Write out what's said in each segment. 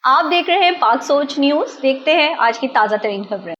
आप देख रहे हैं पाक सोच न्यूज। देखते हैं आज की ताजा तरीन खबरें।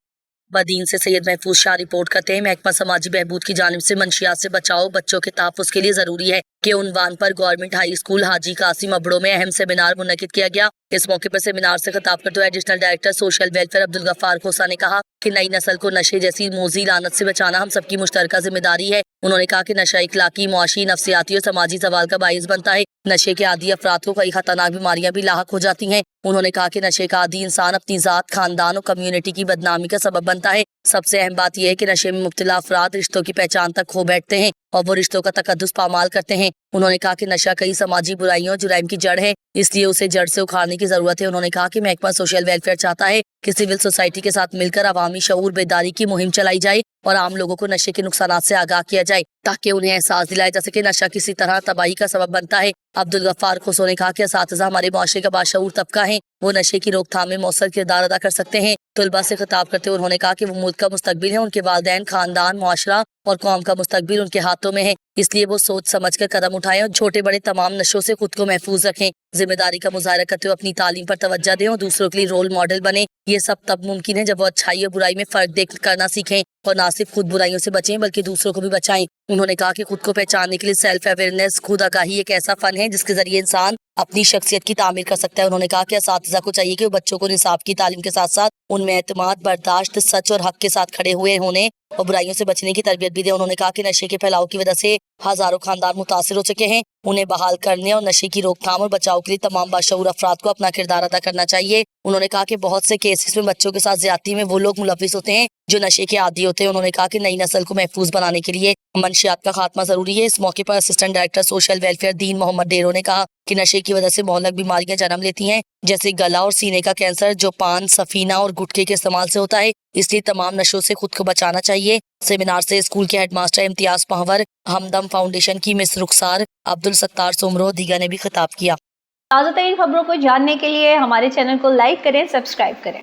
बदीन से सैयद महफूज शाह रिपोर्ट करते हैं। महकमा समाजी बहबूद की जानिब से मंशियात से बचाओ बच्चों के तहफ़्फ़ुज़ के लिए जरूरी है के उन्वान पर गवर्नमेंट हाई स्कूल हाजी कासिम अबड़ो में अहम सेमिनार मुनक्किद किया गया। इस मौके पर सेमिनार से खिताब करते हुए additional director social welfare Abdul Ghaffar Khosa ने कहा कि नई नस्ल को नशे जैसी मोजी लानत से बचाना हम सबकी मुश्तरका जिम्मेदारी है। उन्होंने कहा कि नशा इखलाकी, मुआशी, नफ्सियाती और समाजी सवाल का बाइस बनता है। नशे के आदी अफराद को कई खतरनाक बीमारियां भी लाहक हो जाती हैं। उन्होंने कहा कि नशे का आदी इंसान अपनी जात, खानदान और कम्युनिटी की बदनामी का सबब बनता है। सबसे अहम बात यह है कि नशे में मुब्तला अफराद रिश्तों की पहचान तक खो बैठते हैं और वो रिश्तों का तकद्दुस पामाल करते हैं। उन्होंने कहा कि नशा कई समाजी बुराइयों और जुराइम की जड़ है, इसलिए उसे जड़ से उखाड़ने की जरूरत है। उन्होंने कहा कि महकमा सोशल वेलफेयर चाहता है कि सिविल सोसाइटी के साथ मिलकर अवामी शऊर बेदारी की मुहिम चलाई जाए और आम लोगों को नशे के नुकसानात से आगाह किया जाए ताकि उन्हें एहसास दिलाया जा सके नशा किसी तरह तबाही का सबब बनता है। अब्दुल गफ्फार खोसो ने कहा कि असातिज़ा हमारे मुआशरे का बाशऊर तबका है, वो नशे की रोकथाम में मौसर किरदार अदा कर सकते हैं। तुलबा से खिताब करते हुए उन्होंने कहा कि वो मुल्क का मुस्तकबिल है, उनके वालिदैन, खानदान, मुआशरा और कौम का मुस्तकबिल उनके हाथों में है, इसलिए वो सोच समझ कर कदम उठाएं और छोटे बड़े तमाम नशों से खुद को महफूज रखें। जिम्मेदारी का मुजाहरा करते हुए अपनी तालीम पर तवज्जो दें और दूसरों के लिए रोल मॉडल बने। ये सब तब मुमकिन है जब वो अच्छाई और बुराई में फर्क देख करना सीखें और ना सिर्फ खुद बुराइयों से बचें बल्कि दूसरों को भी बचाएं। उन्होंने कहा कि खुद को पहचानने के लिए सेल्फ अवेयरनेस, खुद आगाही एक ऐसा फन है जिसके जरिए इंसान अपनी शख्सियत की तामीर कर सकता है। उन्होंने कहा कि असातिज़ा को चाहिए कि वो बच्चों को निसाब की तालीम के साथ साथ उनमें एतमाद, बर्दाश्त, सच और हक के साथ खड़े हुए होने और बुराइयों से बचने की तरबियत भी दे। उन्होंने कहा कि नशे के फैलाव की वजह से हजारों खानदान मुतासिर हो चुके हैं, उन्हें बहाल करने और नशे की रोकथाम और बचाव के लिए तमाम बाशऊर अफराद को अपना किरदार अदा करना चाहिए। उन्होंने कहा कि बहुत से केसेस में बच्चों के साथ ज्यादती में वो लोग मुलविस होते हैं जो नशे के आदी होते हैं। उन्होंने कहा कि नई नस्ल को महफूज बनाने के लिए मंशियात का खात्मा जरूरी है। इस मौके पर असिस्टेंट डायरेक्टर सोशल वेलफेयर दीन मोहम्मद डेरो ने कहा कि नशे की वजह से मोहल्लक बीमारियां जन्म लेती हैं, जैसे गला और सीने का कैंसर जो पान, सफीना और गुटखे के इस्तेमाल से होता है, इसलिए तमाम नशों से खुद को बचाना चाहिए। सेमिनार से स्कूल के हेडमास्टर इम्तियाज पहवर, हमदम फाउंडेशन की मिस रुखसार, अब्दुल सत्तार सुमरो दीगा ने भी खिताब किया। ताजा तरीन खबरों को जानने के लिए हमारे चैनल को लाइक करें, सब्सक्राइब करें।